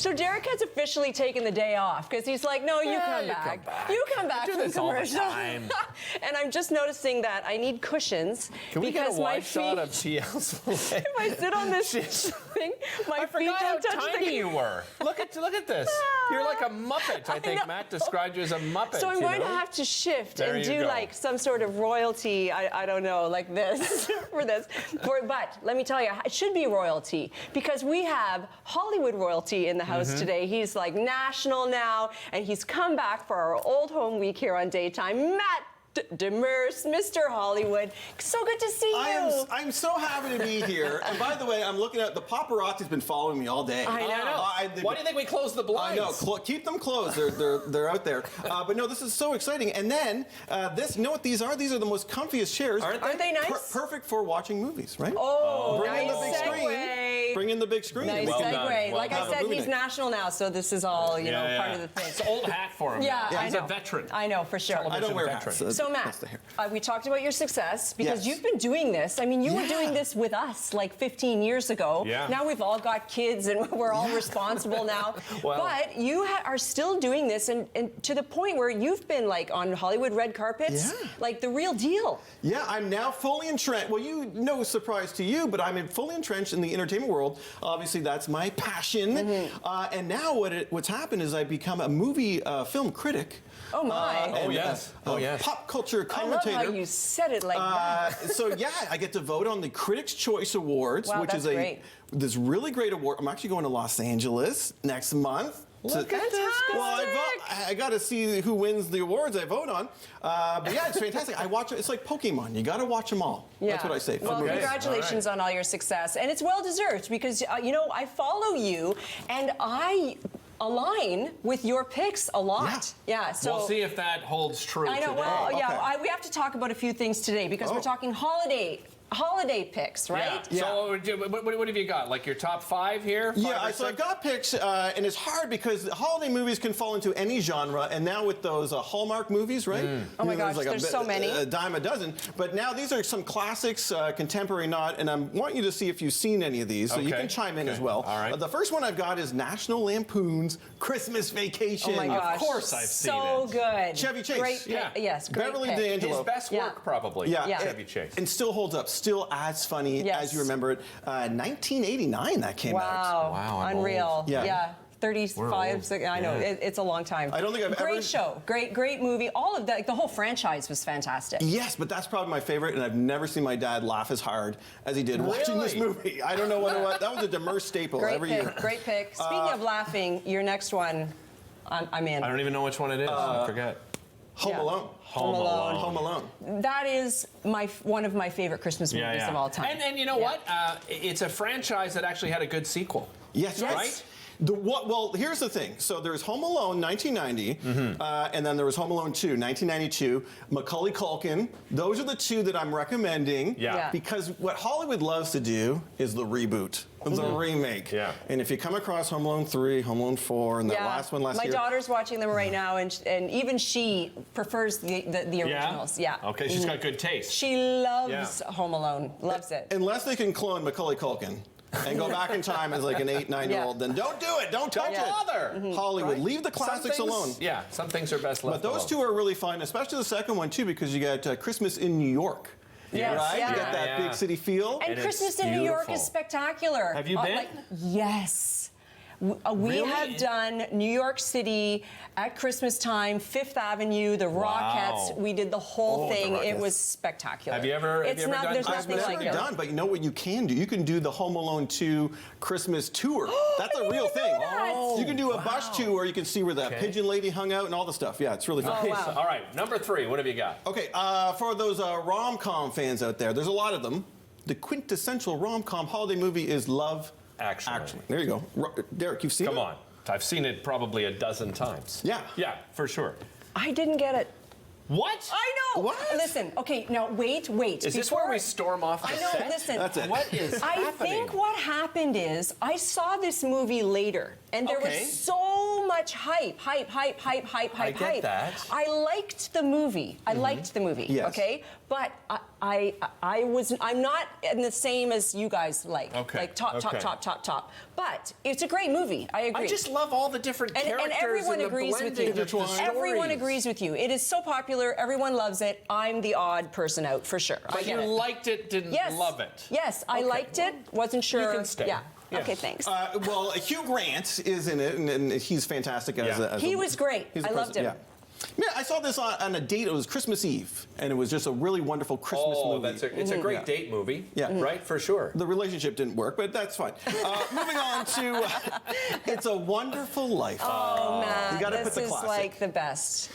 So Derek has officially taken the day off because he's like, no, you come back. You come back do from this all the commercial. time. And I'm just noticing that I need cushions. Can we get a because my wide shot of feet, TL's if I sit on this thing, my I feet forgot how don't touch tiny the... you were. Look at this. You're like a Muppet. I think know. Matt described you as a Muppet. So I'm going know? to have to shift There and you do go. like some sort of royalty, I don't know, like this, for this. But let me tell you, it should be royalty because we have Hollywood royalty in the house Mm-hmm. today. He's like national now, and he's come back for our old home week here on Daytime. Matt Demers, Mr. Hollywood. So good to see you. I'm so happy to be here. And by the way, I'm looking at the paparazzi's been following me all day. I know. Why do you think we closed the blinds? I know. Keep them closed. They're out there. But no, this is so exciting. And then you know what these are? These are the most comfiest chairs. Aren't they? Aren't they nice? Perfect for watching movies, right? Oh, Bring in nice the big segue. screen. Bring in the big screen. Nice Well done. segue. Well Like I done. said, Movie he's night. national now, so this is all, part of the thing. It's old hat for him. Yeah, I He's know. a veteran. I know, for sure. I don't wear veteran. hats. So That's Matt, the hair. we talked about your success because Yes. you've been doing this. I mean, you were Yeah. doing this with us like 15 years ago. Yeah. Now we've all got kids and we're all responsible now. Well- but you are still doing this and to the point where you've been like on Hollywood red carpets, Yeah. like the real deal. Yeah, I'm now fully entrenched. Well, no surprise to you, but I'm fully entrenched in the entertainment world. Obviously, that's my passion. And now what's happened is I've become a movie film critic. Oh my. and, yes. Oh, yes. Pop culture I love commentator. how you said it like that. So yeah, I get to vote on the Critics' Choice Awards, Wow, which that's is great. this really great award. I'm actually going to Los Angeles next month. Look at this Well, I got to see who wins the awards I vote on. But yeah, it's fantastic. I watch it. It's like Pokemon. You got to watch them all. That's what I say. Well, Okay. congratulations on all your success. And it's well deserved because, I follow you and I align with your picks a lot. Yeah. So We'll see if that holds true I know. today. Well, Okay. yeah. We have to talk about a few things today because we're talking holiday picks, right? Yeah. So what have you got? Like your top 5 here? Five Yeah, or so I've six? got picks, and it's hard because holiday movies can fall into any genre, and now with those Hallmark movies, right? Oh my gosh, there's so many. A dime a dozen. But now these are some classics, contemporary not, and I want you to see if you've seen any of these, so you Okay. can chime in Okay. as well. All right. The first one I've got is National Lampoon's Christmas Vacation. Oh my gosh. Of course I've seen so it. good. Chevy Chase. Great pick. Yeah. Yes, great Beverly pick. D'Angelo. His best Yeah. work, probably. Yeah, Chevy Chase. And still holds up, still as funny Yes. as you remember it. 1989 that came out. Wow. I'm Unreal. old. Yeah. 35, old. I know, Yeah. it's a long time. I don't think I've Great ever- show, great movie. All of that, like, the whole franchise was fantastic. Yes, but that's probably my favorite, and I've never seen my dad laugh as hard as he did watching this Really? movie. I don't know what it was. That was a Demers staple Great every pick, year. great pick. Speaking of laughing, your next one, I'm in. I don't even know which one it is. I forget. Home Yeah. Alone. Home Alone. Home Alone. That is one of my favorite Christmas movies of all time. And you know what? It's a franchise that actually had a good sequel. Yes, Yes. right? Well, here's the thing. So there's Home Alone, 1990, and then there was Home Alone 2, 1992. Macaulay Culkin. Those are the two that I'm recommending. Yeah. Because what Hollywood loves to do is the reboot, the remake. Yeah. And if you come across Home Alone 3, Home Alone 4, and that last one last my year. daughter's watching them right now, and even she prefers the originals. Yeah. Okay, she's got good taste. She loves Home Alone. Loves it. Unless they can clone Macaulay Culkin and go back in time as like an 8, 9-year-old, then don't do it. Don't touch Don't it. bother. Hollywood, leave the classics alone. Yeah, some things are best left But those alone. two are really fun, especially the second one too, because you got Christmas in New York. Yes, Right? yeah. You got that Yeah. big city feel. And And Christmas it's in New York beautiful. is spectacular. Have you been? Yes. We Really? have done New York City at Christmas time, Fifth Avenue, the Rockettes. We did the whole Oh, the thing. It Rockettes. was spectacular. Have you ever It's done not. There's Christmas? nothing I've like never it. done, but you know what you can do? You can do the Home Alone 2 Christmas tour. That's a real thing. that. You can do a bus tour where you can see where that pigeon lady hung out and all the stuff. Yeah, it's really fun. Oh, wow. All right, number 3. What have you got? Okay, for those rom-com fans out there, there's a lot of them. The quintessential rom-com holiday movie is Love Actually. There you go. Derek, you've seen it? Come on. I've seen it probably a dozen times. Yeah. Yeah, for sure. I didn't get it. What? I know. What? Listen. Okay. Now wait. Is this where we storm off the I know. set? Listen. That's it. What is I happening? think what happened is I saw this movie later, and there Okay. was so so much hype. I get that. I liked the movie. I liked the movie. Yes. Okay, but I'm not in the same as you guys like. Okay. Like top. But it's a great movie. I agree. I just love all the different characters and everyone the agrees with you. blending of the Everyone stories. agrees with you. It is so popular. Everyone loves it. I'm the odd person out for sure. I But get you it. liked it, didn't love it. Yes, I Okay, liked it. Wasn't sure. You can stay. Yeah. Yeah. Okay, thanks. Well, Hugh Grant is in it, and he's fantastic as Yeah. a. He was great. he's a I loved person, him. Yeah, I saw this on a date. It was Christmas Eve, and it was just a really wonderful Christmas movie. It's a great date movie. Yeah. Right, for sure. The relationship didn't work, but that's fine. Moving on to It's a Wonderful Life. Oh, man, You gotta this put the is classic. like the best.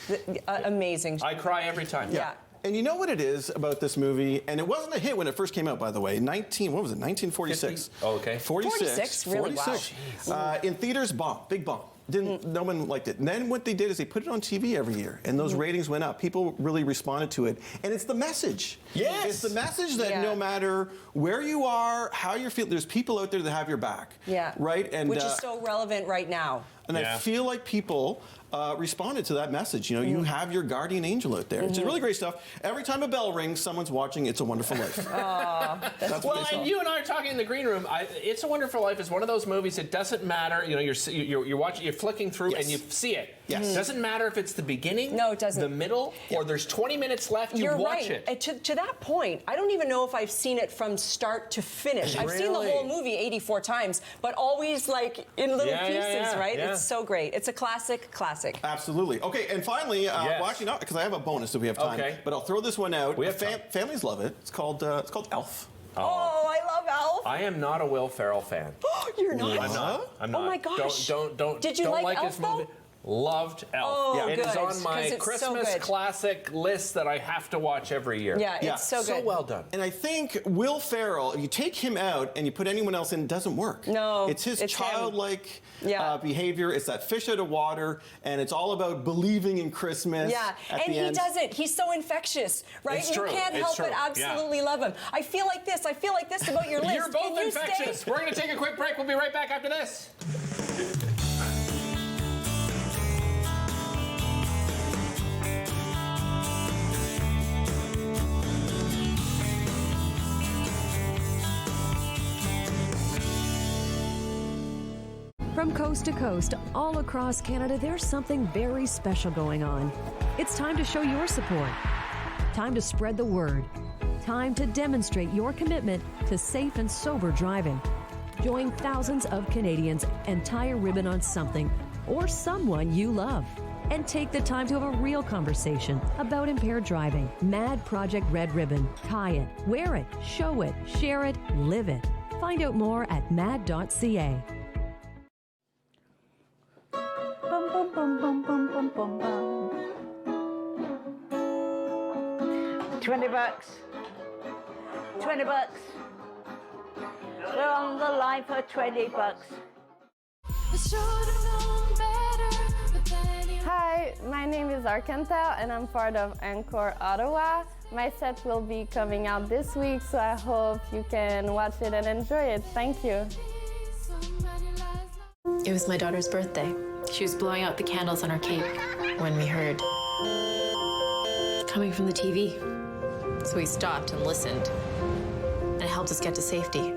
Amazing. I cry every time. Yeah. And you know what it is about this movie? And it wasn't a hit when it first came out, by the way. 1946. 50? Oh, okay. 46? Really? Wow. 46. In theaters, bomb. Big bomb. No one liked it. And then what they did is they put it on TV every year, and those ratings went up. People really responded to it, and it's the message. Yes. It's the message that Yeah. no matter where you are, how you're feeling, there's people out there that have your back. Yeah. Right. And which is so relevant right now. and I Yeah. feel like people responded to that message. You know, you have your guardian angel out there. It's really great stuff. Every time a bell rings, someone's watching It's a Wonderful Life. That's what Well, they saw. and you and I are talking in the green room. It's a Wonderful Life is one of those movies. It doesn't matter. You know, you're watching, you're flicking through, Yes. and you see it. Yes. It doesn't matter if it's the beginning, No, it doesn't. the middle, or there's 20 minutes left. You You're watch right. it. To that point, I don't even know if I've seen it from start to finish. I've seen the Really? whole movie 84 times, but always like in little Yeah, pieces, yeah, right? yeah. It's so great. It's a classic. Absolutely. Okay, and finally, Yes. well, actually not, because I have a bonus if we have time. Okay. But I'll throw this one out. We have time. Families love it. It's called Elf. Oh, I love Elf. I am not a Will Ferrell fan. You're not? I'm not. I'm not. Oh my gosh. Don't. Did you don't like Elf, his movie. though? Loved Elf. Oh, It is good, on 'cause my it's so Christmas good. classic list that I have to watch every year. Yeah, Yeah. it's so So good. well done. And I think Will Ferrell, if you take him out and you put anyone else in, it doesn't work. No, It's his it's him. childlike Yeah. behavior. It's that fish out of water, and it's all about believing in Christmas. Yeah, at and the he end. doesn't. He's so infectious, right? It's you true. can't It's help true. but Yeah. absolutely love him. I feel like this about your list. You're both Can you infectious. stay? We're going to take a quick break. We'll be right back after this. From coast to coast, all across Canada, there's something very special going on. It's time to show your support. Time to spread the word. Time to demonstrate your commitment to safe and sober driving. Join thousands of Canadians and tie a ribbon on something or someone you love. And take the time to have a real conversation about impaired driving. Mad Project Red Ribbon. Tie it, wear it, show it, share it, live it. Find out more at mad.ca. Bum, bum, bum, bum, bum, bum, bum, bum. $20. $20. We're on the line for $20. Hi, my name is Arkantel and I'm part of Encore Ottawa. My set will be coming out this week, so I hope you can watch it and enjoy it. Thank you. It was my daughter's birthday. She was blowing out the candles on her cake when we heard coming from the TV. So we stopped and listened, and it helped us get to safety.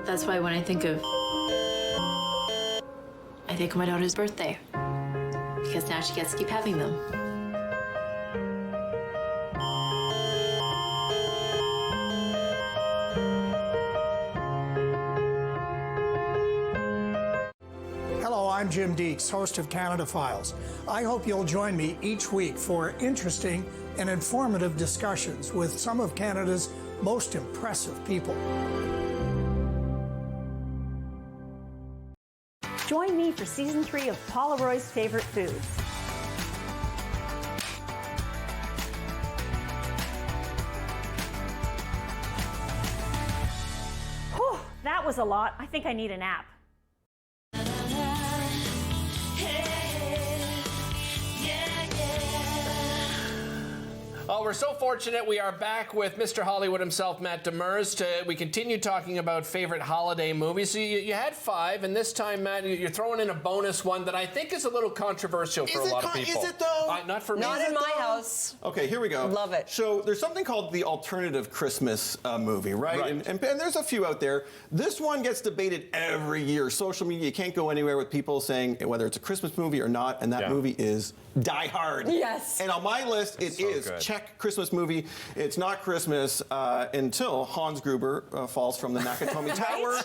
That's why when I think of my daughter's birthday, because now she gets to keep having them. Hello, I'm Jim Deeks, host of Canada Files. I hope you'll join me each week for interesting and informative discussions with some of Canada's most impressive people. Join me for season 3 of Paula Roy's Favorite Foods. Whew, that was a lot. I think I need a nap. Well, we're so fortunate we are back with Mr. Hollywood himself, Matt Demers. We continue talking about favorite holiday movies. So you had 5, and this time, Matt, you're throwing in a bonus one that I think is a little controversial for a lot of people. Is it though? Not for me. Not in my house. Okay, here we go. Love it. So there's something called the alternative Christmas movie, right? Right. And there's a few out there. This one gets debated every year. Social media, you can't go anywhere with people saying whether it's a Christmas movie or not, and that movie is Die Hard. Yes. And on my list, it so is. good. Check Christmas movie. It's not Christmas until Hans Gruber falls from the Nakatomi Tower.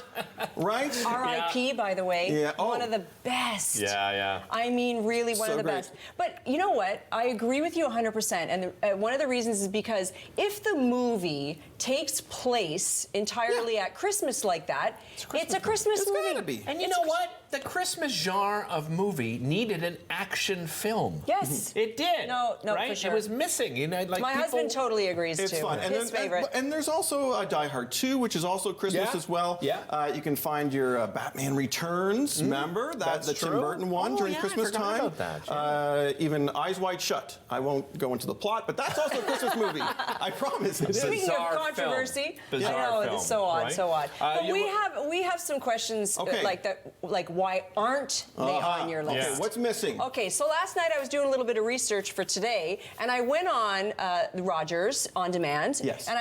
Right? R.I.P. By the way. Yeah. Oh. One of the best. Yeah. I mean, really one So of the great. best. But you know what? I agree with you 100%. And one of the reasons is because if the movie takes place entirely at Christmas like that, it's a Christmas It's movie. gotta be. And you know what? The Christmas genre of movie needed an action film. Yes. It did. No, right? for sure. It was missing. You know, like My people... husband totally agrees It's too. fun. His favorite. And there's also Die Hard 2, which is also Christmas Yeah. as well. Yeah. You can find your Batman Returns, remember? That's the Tim true. Burton one Oh, during yeah, I Christmas forgot time. about that, yeah. Even Eyes Wide Shut. I won't go into the plot, but that's also a Christmas movie. I promise it is. Speaking Bizarre of controversy, film. Bizarre I know film, it's so odd, right? so odd. But you we have some questions Okay. like that, like why aren't they on your list? Okay, what's missing? Okay, so last night I was doing a little bit of research for today, and I went on Rogers On Demand, Yes. and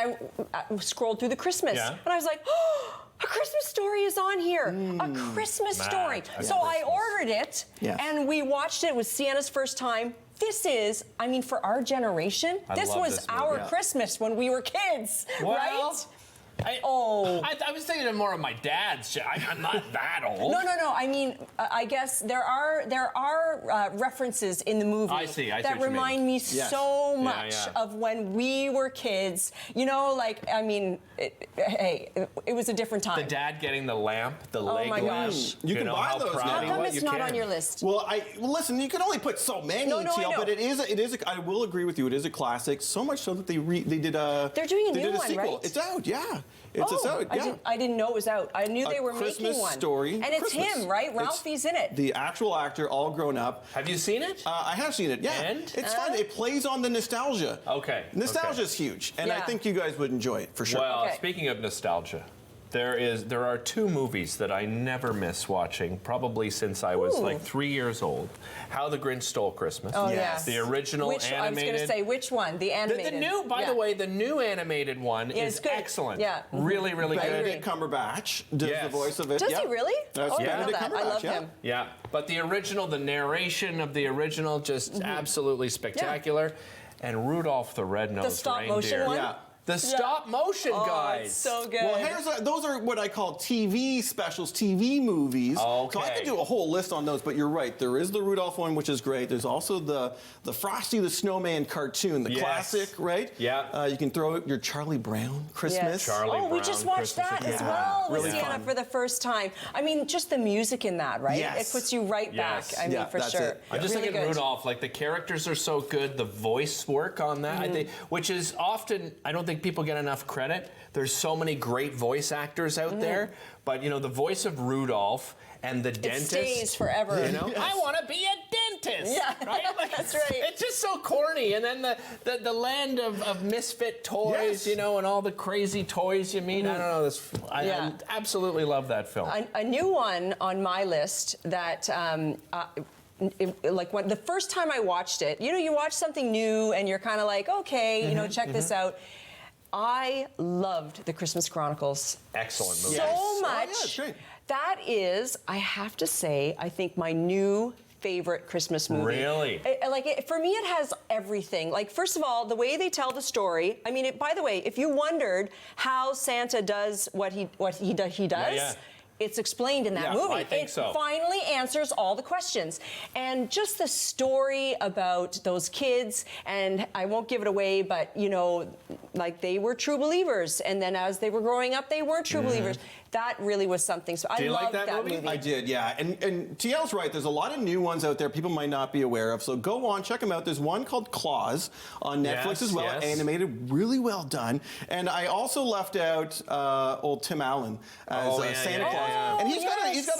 I scrolled through the Christmas, Yeah. and I was like, oh, A Christmas Story is on here. A Christmas Story. So I ordered it, Yes. and we watched it. It was Sienna's first time. This is, I mean, for our generation, this love was this movie. our Yeah. Christmas when we were kids, Well, right? I was thinking of more of my dad's. I'm not that old. No. I mean, I guess there are references in the movie I see that what you mean. remind me Yes. so Yeah, much yeah. of when we were kids. You know, like I mean, it was a different time. The dad getting the lamp, the leg my lamp. gosh. You can know, buy how those proud now. he How come was? it's You not can. on your list? Well, listen. You can only put so many, No, I TL, know. but it is. I will agree with you. It is a classic. So much so that they did a. They're doing a they new did a one, sequel. right? It's out. Yeah. It's out. Yeah. I didn't know it was out. I knew they were Christmas making one. Story. And it's Christmas. him, right? It's Ralphie's in it. The actual actor, all grown up. Have you seen it? I have seen it. Yeah. And? It's fun. It plays on the nostalgia. Okay, Nostalgia okay. is huge, and I Yeah. think you guys would enjoy it for sure. Well, Okay. speaking of nostalgia, there are 2 movies that I never miss watching, probably since I was like 3 years old. How the Grinch Stole Christmas. Oh, Yes. The original Which, animated. I was going to say, which one? The animated. The new, by Yeah. the way, the new animated one Yeah, is it's good. excellent. Yeah. Really, really good. Benedict Cumberbatch does Yes. the voice of it. Does yeah. he really? That's Oh, I didn't know Benedict that. I Cumberbatch, love yeah. him. Yeah, but the original, the narration of the original, just absolutely spectacular. And Rudolph the Red-Nosed stop Reindeer. motion one? Yeah. The stop motion Oh, guys. it's so good. Well, those are what I call TV specials, TV movies. So I Okay. could do a whole list on those, but you're right. There is the Rudolph one, which is great. There's also the Frosty the Snowman cartoon, the Yes. classic, right? Yeah. You can throw your Charlie Brown Christmas. Charlie we just Brown watched Christmas that is as good. well with Really Sienna fun. for the first time. I mean, just the music in that, right? Yes. It puts you right Yes. back. I mean, Yeah, for that's sure. it. I'm just Really thinking good. Rudolph, like the characters are so good, the voice work on that, I think, which is often, I don't think people get enough credit. There's so many great voice actors out there, but you know, the voice of Rudolph and the dentist. stays forever. You know, I want to be a dentist. Yeah, right? Like, that's right. It's just so corny. And then the land of misfit toys, Yes. you know, and all the crazy toys you meet. I don't know. Yeah. I absolutely love that film. A new one on my list that. Like when the first time I watched it, you know, you watch something new and you're kind of like, okay, you know, check this out. I loved The Christmas Chronicles. Excellent movie. So Yes. much. Oh, yeah, it's great. That is, I have to say, I think my new favorite Christmas movie. Really? For me, it has everything. Like, first of all, the way they tell the story. I mean, by the way, if you wondered how Santa does what he does, yeah. it's explained in that Yeah, movie. I think it so. finally answers all the questions. And just the story about those kids, and I won't give it away, but, you know, like they were true believers. And then as they were growing up, they weren't true believers. That really was something. So I you like loved that movie? I did, yeah. And TL's right. There's a lot of new ones out there people might not be aware of. So go on, check them out. There's one called Claus on Netflix Yes, as well, yes. animated, really well done. And I also left out old Tim Allen as Santa Claus And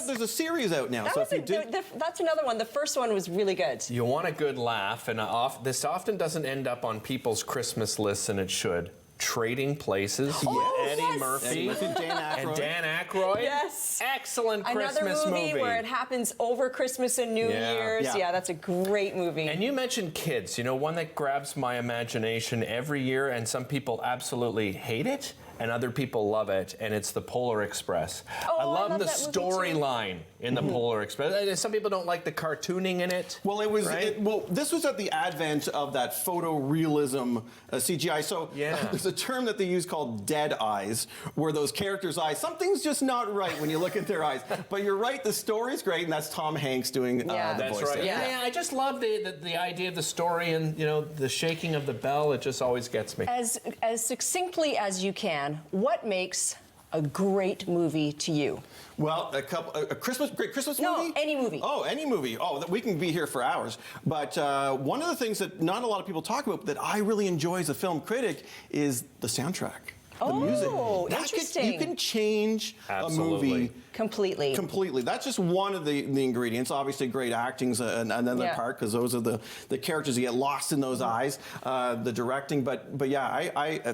there's a series out now. That So was if you did, that's another one. The first one was really good. You want a good laugh, and this often doesn't end up on people's Christmas lists, and it should. Trading Places, Eddie yes. Murphy, Eddie Murphy, and Dan Aykroyd. Yes. Excellent Another Christmas movie where it happens over Christmas and New Year's. Yeah. Yeah, that's a great movie. And you mentioned kids, one that grabs my imagination every year, and some people absolutely hate it, and other people love it, and it's the Polar Express. Oh, I love the that movie too. storyline in the Polar Express. Some people don't like the cartooning in it. well, it was right? this was at the advent of that photorealism CGI. So there's a term that they use called dead eyes, where those characters' eyes, something's just not right when you look at their eyes. But you're right, the story's great, and that's Tom Hanks doing the That's voice. right. there. Yeah. I just love the idea of the story, and the shaking of the bell. It just always gets me. As succinctly as you can, what makes a great movie to you? Well, a great Christmas No, movie? any movie. Oh, any movie. Oh, we can be here for hours. But one of the things that not a lot of people talk about that I really enjoy as a film critic is the soundtrack. The music. Interesting. You can change Absolutely. a movie Completely. That's just one of the ingredients. Obviously, great acting's another part, because those are the characters. You get lost in those eyes. The directing, but yeah,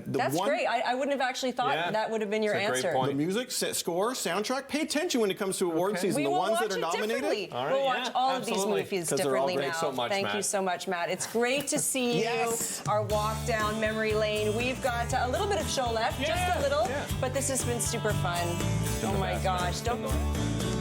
That's great. I wouldn't have actually thought that would have been your It's a great answer. point. the music, score, soundtrack. Pay attention when it comes to award season. We The will ones watch that are it nominated. differently. All right, we'll watch all of absolutely. these movies 'Cause they're all differently great. now. So much, Thank Matt. you so much, Matt. It's great to see Yes. you. Our walk down memory lane. We've got a little bit of show left, just a little, but this has been super fun. Oh my best, gosh! Don't go.